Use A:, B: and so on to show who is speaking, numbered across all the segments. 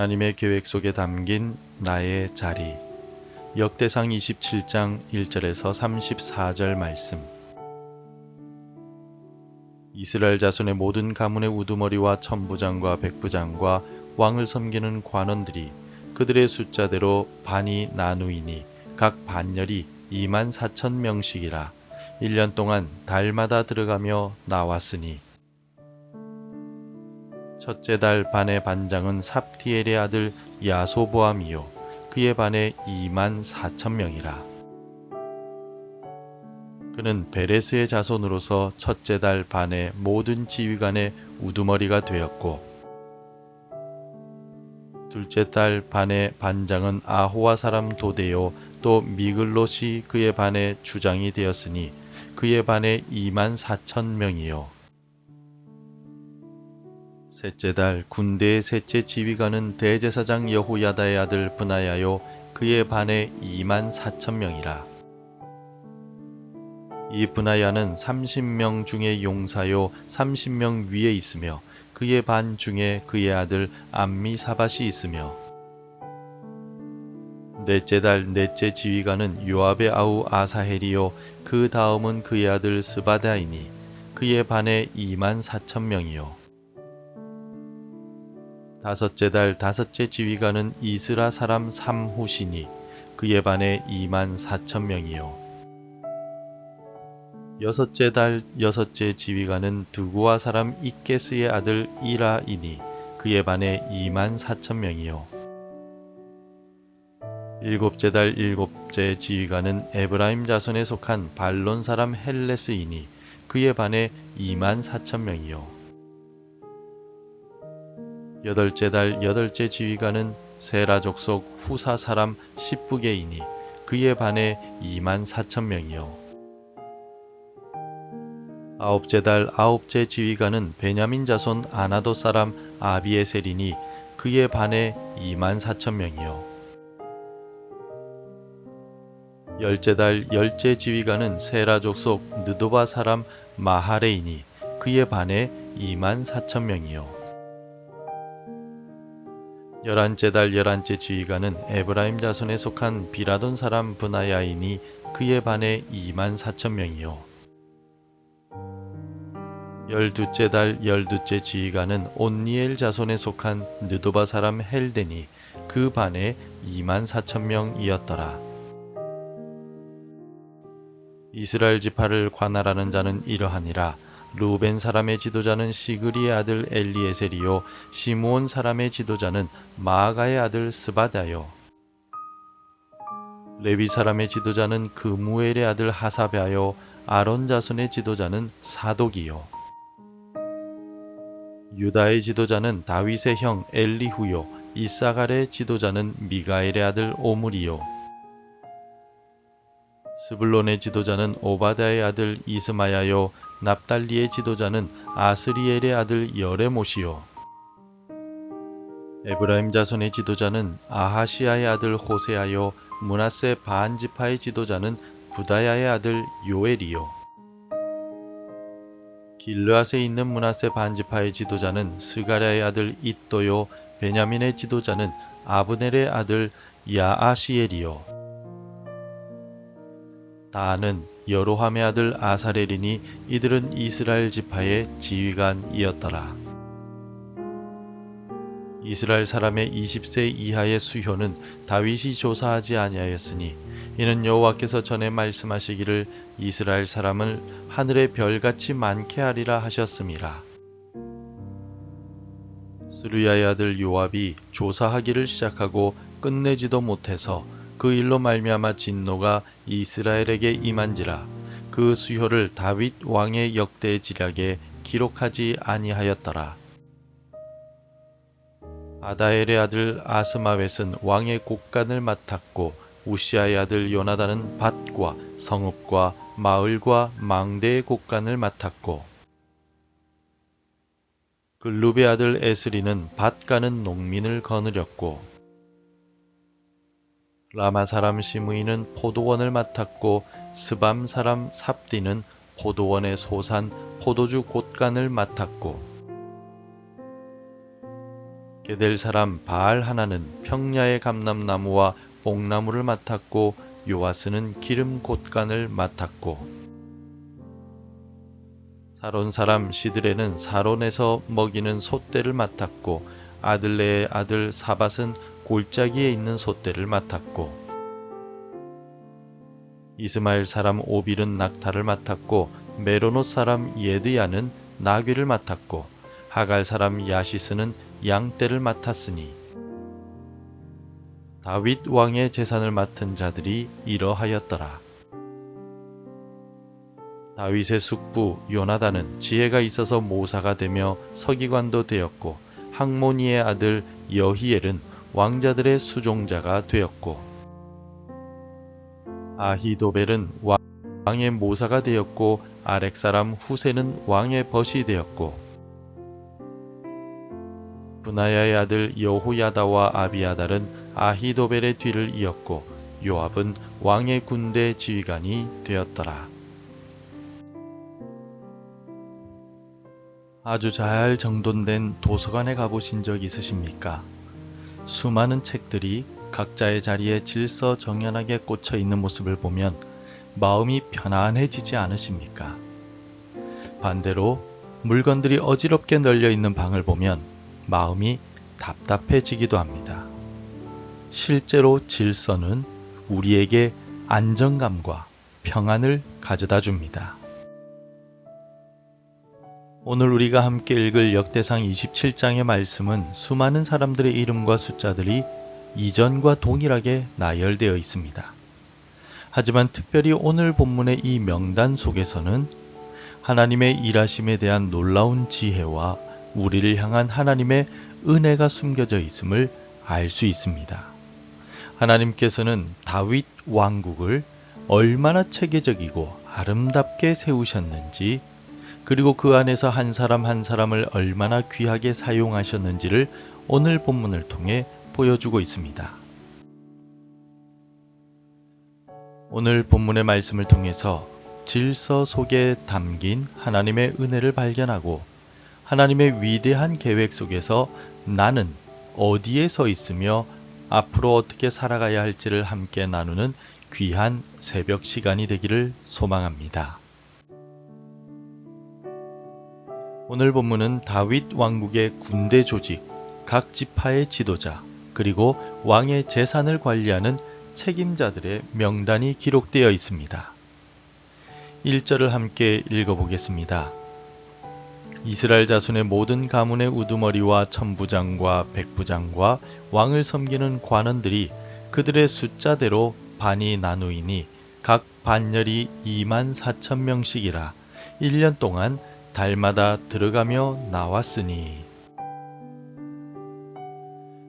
A: 하나님의 계획 속에 담긴 나의 자리. 역대상 27장 1절에서 34절 말씀. 이스라엘 자손의 모든 가문의 우두머리와 천부장과 백부장과 왕을 섬기는 관원들이 그들의 숫자대로 반이 나누이니 각 반열이 24,000명씩이라. 1년 동안 달마다 들어가며 나왔으니 첫째 달 반의 반장은 삽티엘의 아들 야소보암이요 그의 반에 24,000명이라. 그는 베레스의 자손으로서 첫째 달 반의 모든 지휘관의 우두머리가 되었고, 둘째 달 반의 반장은 아호와 사람 도데요 또 미글롯이 그의 반의 주장이 되었으니 그의 반에 24,000명이요. 셋째 달 군대의 셋째 지휘관은 대제사장 여호야다의 아들 브나야요 그의 반에 24,000명이라. 이 브나야는 30명 중에 용사요 30명 위에 있으며 그의 반 중에 그의 아들 암미사밧이 있으며, 넷째 달 넷째 지휘관은 요압의 아우 아사헬이요 그 다음은 그의 아들 스바다이니 그의 반에 24,000명이요. 다섯째 달 다섯째 지휘관은 이스라 사람 삼후시니 그의 반에 24,000명이요. 여섯째 달 여섯째 지휘관은 드고아 사람 이케스의 아들 이라이니 그의 반에 24,000명이요. 일곱째 달 일곱째 지휘관은 에브라임 자손에 속한 발론 사람 헬레스이니 그의 반에 24,000명이요. 여덟째 달 여덟째 지휘관은 세라 족속 후사 사람 십부게이니 그의 반에 24,000명이요. 아홉째 달 아홉째 지휘관은 베냐민 자손 아나도 사람 아비에셀이니 그의 반에 24,000명이요. 열째 달 열째 지휘관은 세라 족속 느도바 사람 마하레이니 그의 반에 24,000명이요. 열한째 달 열한째 지휘관은 에브라임 자손에 속한 비라돈 사람 브나야이니 그의 반에 24,000명이요. 열두째 달 열두째 지휘관은 온니엘 자손에 속한 느도바 사람 헬데니 그 반에 24,000명이었더라. 이스라엘 지파를 관할하는 자는 이러하니라. 루벤 사람의 지도자는 시그리의 아들 엘리에셀이요 시므온 사람의 지도자는 마아가의 아들 스바다요. 레위 사람의 지도자는 그무엘의 아들 하사베아요 아론 자손의 지도자는 사독이요. 유다의 지도자는 다윗의 형 엘리후요 이사갈의 지도자는 미가엘의 아들 오므리요. 스불론의 지도자는 오바다의 아들 이스마야요 납달리의 지도자는 아스리엘의 아들 여레못이요. 에브라임 자손의 지도자는 아하시아의 아들 호세아요 므낫세 반지파의 지도자는 부다야의 아들 요엘이요. 길르앗에 있는 므낫세 반지파의 지도자는 스가랴의 아들 잇도요 베냐민의 지도자는 아브넬의 아들 야아시엘이요. 다하는 여로함의 아들 아사렐이니 이들은 이스라엘 지파의 지휘관이었더라. 이스라엘 사람의 20세 이하의 수효는 다윗이 조사하지 아니하였으니 이는 여호와께서 전에 말씀하시기를 이스라엘 사람을 하늘의 별같이 많게 하리라 하셨음이라. 스루야의 아들 요압이 조사하기를 시작하고 끝내지도 못해서 그 일로 말미암아 진노가 이스라엘에게 임한지라. 그 수효를 다윗 왕의 역대 지략에 기록하지 아니하였더라. 아다엘의 아들 아스마웻은 왕의 곡간을 맡았고 우시아의 아들 요나단은 밭과 성읍과 마을과 망대의 곡간을 맡았고, 글룹의 아들 에스리는 밭 가는 농민을 거느렸고, 라마 사람 시므이는 포도원을 맡았고 스밤 사람 삽디는 포도원의 소산 포도주 곳간을 맡았고, 얻게 될 사람 바알 하나는 평야의 감람나무와 뽕나무를 맡았고 요아스는 기름 곶간을 맡았고 사론 사람 시드레는 사론에서 먹이는 솥대를 맡았고 아들레의 아들 사밧은 골짜기에 있는 솥대를 맡았고 이스마엘 사람 오빌은 낙타를 맡았고 메로노 사람 예드야는 나귀를 맡았고 하갈 사람 야시스는 양떼를 맡았으니 다윗 왕의 재산을 맡은 자들이 이러하였더라. 다윗의 숙부 요나단은 지혜가 있어서 모사가 되며 서기관도 되었고 학모니의 아들 여히엘은 왕자들의 수종자가 되었고 아히도벨은 왕의 모사가 되었고 아렉 사람 후세는 왕의 벗이 되었고 브나야의 아들 여호야다와 아비아달은 아히도벨의 뒤를 이었고 요압은 왕의 군대 지휘관이 되었더라. 아주 잘 정돈된 도서관에 가보신 적 있으십니까? 수많은 책들이 각자의 자리에 질서정연하게 꽂혀 있는 모습을 보면 마음이 편안해지지 않으십니까? 반대로 물건들이 어지럽게 널려 있는 방을 보면 마음이 답답해지기도 합니다. 실제로 질서는 우리에게 안정감과 평안을 가져다 줍니다. 오늘 우리가 함께 읽을 역대상 27장의 말씀은 수많은 사람들의 이름과 숫자들이 이전과 동일하게 나열되어 있습니다. 하지만 특별히 오늘 본문의 이 명단 속에서는 하나님의 일하심에 대한 놀라운 지혜와 우리를 향한 하나님의 은혜가 숨겨져 있음을 알 수 있습니다. 하나님께서는 다윗 왕국을 얼마나 체계적이고 아름답게 세우셨는지, 그리고 그 안에서 한 사람 한 사람을 얼마나 귀하게 사용하셨는지를 오늘 본문을 통해 보여주고 있습니다. 오늘 본문의 말씀을 통해서 질서 속에 담긴 하나님의 은혜를 발견하고 하나님의 위대한 계획 속에서 나는 어디에 서 있으며 앞으로 어떻게 살아가야 할지를 함께 나누는 귀한 새벽 시간이 되기를 소망합니다. 오늘 본문은 다윗 왕국의 군대 조직, 각 지파의 지도자, 그리고 왕의 재산을 관리하는 책임자들의 명단이 기록되어 있습니다. 1절을 함께 읽어보겠습니다. 이스라엘 자손의 모든 가문의 우두머리와 천부장과 백부장과 왕을 섬기는 관원들이 그들의 숫자대로 반이 나누이니 각 반열이 24,000명씩이라 1년 동안 달마다 들어가며 나왔으니.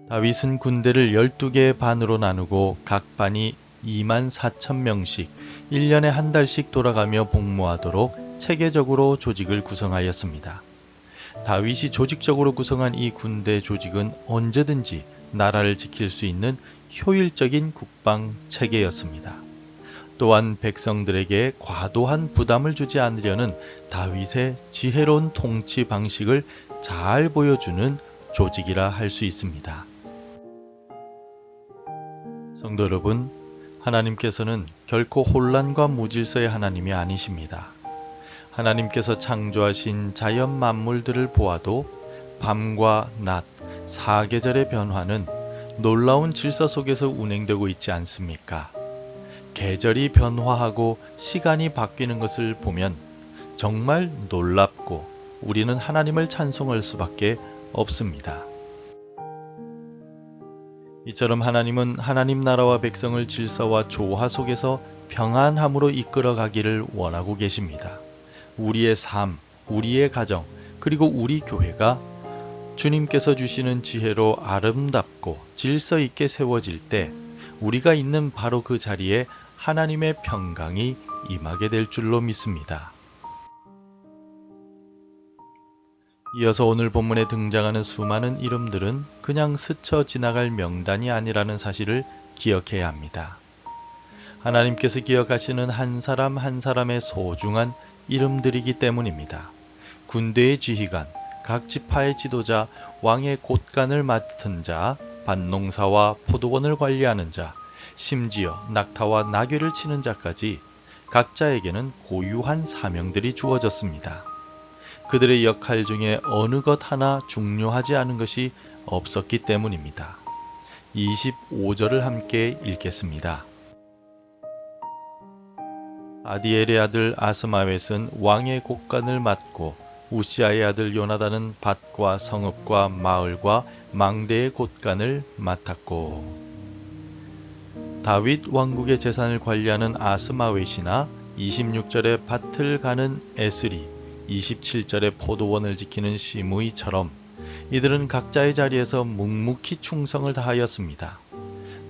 A: 다윗은 군대를 12개의 반으로 나누고 각 반이 24,000명씩 1년에 한 달씩 돌아가며 복무하도록 체계적으로 조직을 구성하였습니다. 다윗이 조직적으로 구성한 이 군대 조직은 언제든지 나라를 지킬 수 있는 효율적인 국방 체계였습니다. 또한 백성들에게 과도한 부담을 주지 않으려는 다윗의 지혜로운 통치 방식을 잘 보여주는 조직이라 할 수 있습니다. 성도 여러분, 하나님께서는 결코 혼란과 무질서의 하나님이 아니십니다. 하나님께서 창조하신 자연 만물들을 보아도 밤과 낮, 사계절의 변화는 놀라운 질서 속에서 운행되고 있지 않습니까? 계절이 변화하고 시간이 바뀌는 것을 보면 정말 놀랍고 우리는 하나님을 찬송할 수밖에 없습니다. 이처럼 하나님은 하나님 나라와 백성을 질서와 조화 속에서 평안함으로 이끌어 가기를 원하고 계십니다. 우리의 삶, 우리의 가정, 그리고 우리 교회가 주님께서 주시는 지혜로 아름답고 질서 있게 세워질 때 우리가 있는 바로 그 자리에 하나님의 평강이 임하게 될 줄로 믿습니다. 이어서 오늘 본문에 등장하는 수많은 이름들은 그냥 스쳐 지나갈 명단이 아니라는 사실을 기억해야 합니다. 하나님께서 기억하시는 한 사람 한 사람의 소중한 이름들이기 때문입니다. 군대의 지휘관, 각 지파의 지도자, 왕의 곳간을 맡은 자, 밭농사와 포도원을 관리하는 자, 심지어 낙타와 나귀를 치는 자까지 각자에게는 고유한 사명들이 주어졌습니다. 그들의 역할 중에 어느 것 하나 중요하지 않은 것이 없었기 때문입니다. 25절을 함께 읽겠습니다. 아디엘의 아들 아스마웻은 왕의 곳간을 맡고 우시아의 아들 요나단은 밭과 성읍과 마을과 망대의 곳간을 맡았고, 다윗 왕국의 재산을 관리하는 아스마웻이나 26절에 밭을 가는 에스리, 27절에 포도원을 지키는 시므이처럼 이들은 각자의 자리에서 묵묵히 충성을 다하였습니다.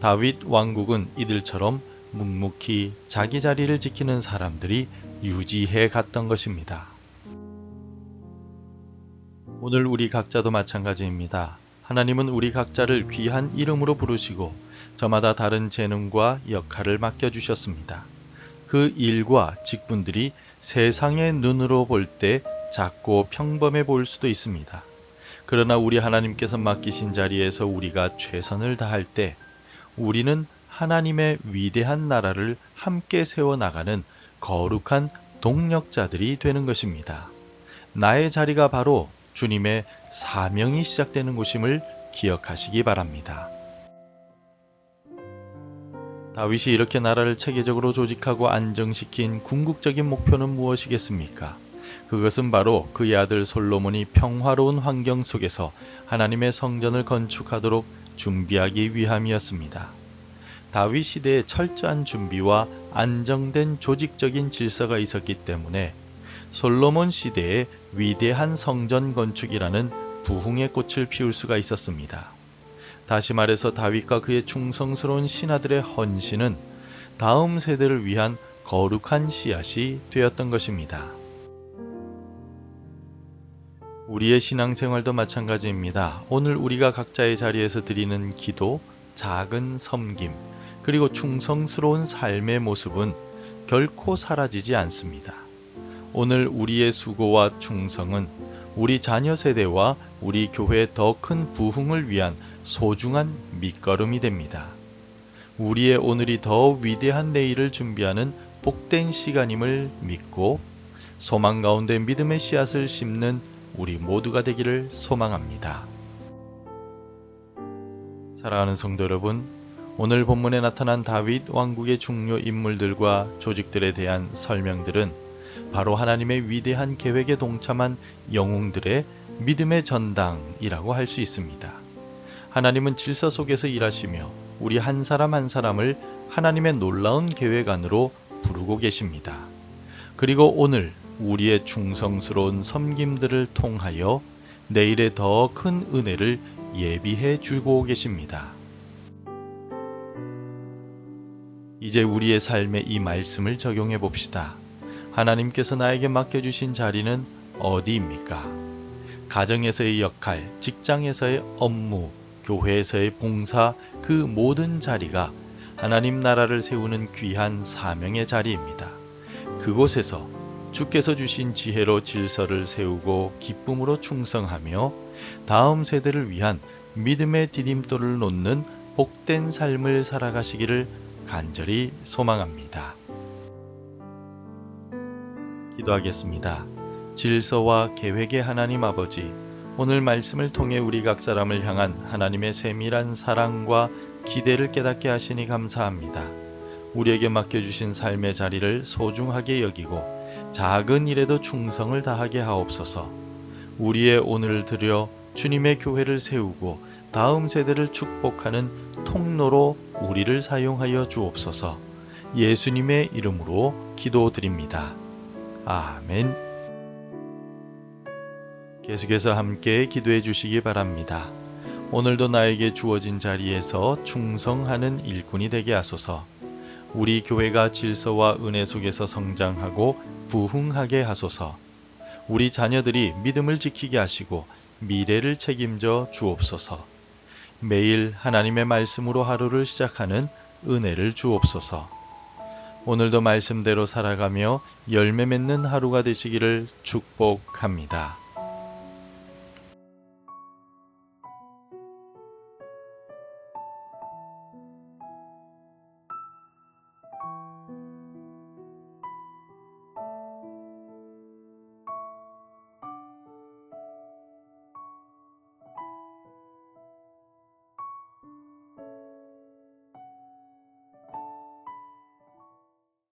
A: 다윗 왕국은 이들처럼 묵묵히 자기 자리를 지키는 사람들이 유지해 갔던 것입니다. 오늘 우리 각자도 마찬가지입니다. 하나님은 우리 각자를 귀한 이름으로 부르시고 저마다 다른 재능과 역할을 맡겨주셨습니다. 그 일과 직분들이 세상의 눈으로 볼 때 작고 평범해 보일 수도 있습니다. 그러나 우리 하나님께서 맡기신 자리에서 우리가 최선을 다할 때 우리는 하나님의 위대한 나라를 함께 세워나가는 거룩한 동력자들이 되는 것입니다. 나의 자리가 바로 주님의 사명이 시작되는 곳임을 기억하시기 바랍니다. 다윗이 이렇게 나라를 체계적으로 조직하고 안정시킨 궁극적인 목표는 무엇이겠습니까? 그것은 바로 그의 아들 솔로몬이 평화로운 환경 속에서 하나님의 성전을 건축하도록 준비하기 위함이었습니다. 다윗 시대에 철저한 준비와 안정된 조직적인 질서가 있었기 때문에 솔로몬 시대에 위대한 성전 건축이라는 부흥의 꽃을 피울 수가 있었습니다. 다시 말해서 다윗과 그의 충성스러운 신하들의 헌신은 다음 세대를 위한 거룩한 씨앗이 되었던 것입니다. 우리의 신앙생활도 마찬가지입니다. 오늘 우리가 각자의 자리에서 드리는 기도, 작은 섬김, 그리고 충성스러운 삶의 모습은 결코 사라지지 않습니다. 오늘 우리의 수고와 충성은 우리 자녀 세대와 우리 교회의 더 큰 부흥을 위한 소중한 밑거름이 됩니다. 우리의 오늘이 더 위대한 내일을 준비하는 복된 시간임을 믿고 소망 가운데 믿음의 씨앗을 심는 우리 모두가 되기를 소망합니다. 사랑하는 성도 여러분, 오늘 본문에 나타난 다윗 왕국의 중요 인물들과 조직들에 대한 설명들은 바로 하나님의 위대한 계획에 동참한 영웅들의 믿음의 전당이라고 할 수 있습니다. 하나님은 질서 속에서 일하시며 우리 한 사람 한 사람을 하나님의 놀라운 계획 안으로 부르고 계십니다. 그리고 오늘 우리의 충성스러운 섬김들을 통하여 내일의 더 큰 은혜를 예비해 주고 계십니다. 이제 우리의 삶에 이 말씀을 적용해 봅시다. 하나님께서 나에게 맡겨주신 자리는 어디입니까? 가정에서의 역할, 직장에서의 업무, 교회에서의 봉사, 그 모든 자리가 하나님 나라를 세우는 귀한 사명의 자리입니다. 그곳에서 주께서 주신 지혜로 질서를 세우고 기쁨으로 충성하며 다음 세대를 위한 믿음의 디딤돌을 놓는 복된 삶을 살아가시기를 간절히 소망합니다. 기도하겠습니다. 질서와 계획의 하나님 아버지, 오늘 말씀을 통해 우리 각 사람을 향한 하나님의 세밀한 사랑과 기대를 깨닫게 하시니 감사합니다. 우리에게 맡겨주신 삶의 자리를 소중하게 여기고 작은 일에도 충성을 다하게 하옵소서. 우리의 오늘을 들여 주님의 교회를 세우고 다음 세대를 축복하는 통로로 우리를 사용하여 주옵소서. 예수님의 이름으로 기도드립니다. 아멘. 계속해서 함께 기도해 주시기 바랍니다. 오늘도 나에게 주어진 자리에서 충성하는 일꾼이 되게 하소서. 우리 교회가 질서와 은혜 속에서 성장하고 부흥하게 하소서. 우리 자녀들이 믿음을 지키게 하시고 미래를 책임져 주옵소서. 매일 하나님의 말씀으로 하루를 시작하는 은혜를 주옵소서. 오늘도 말씀대로 살아가며 열매 맺는 하루가 되시기를 축복합니다.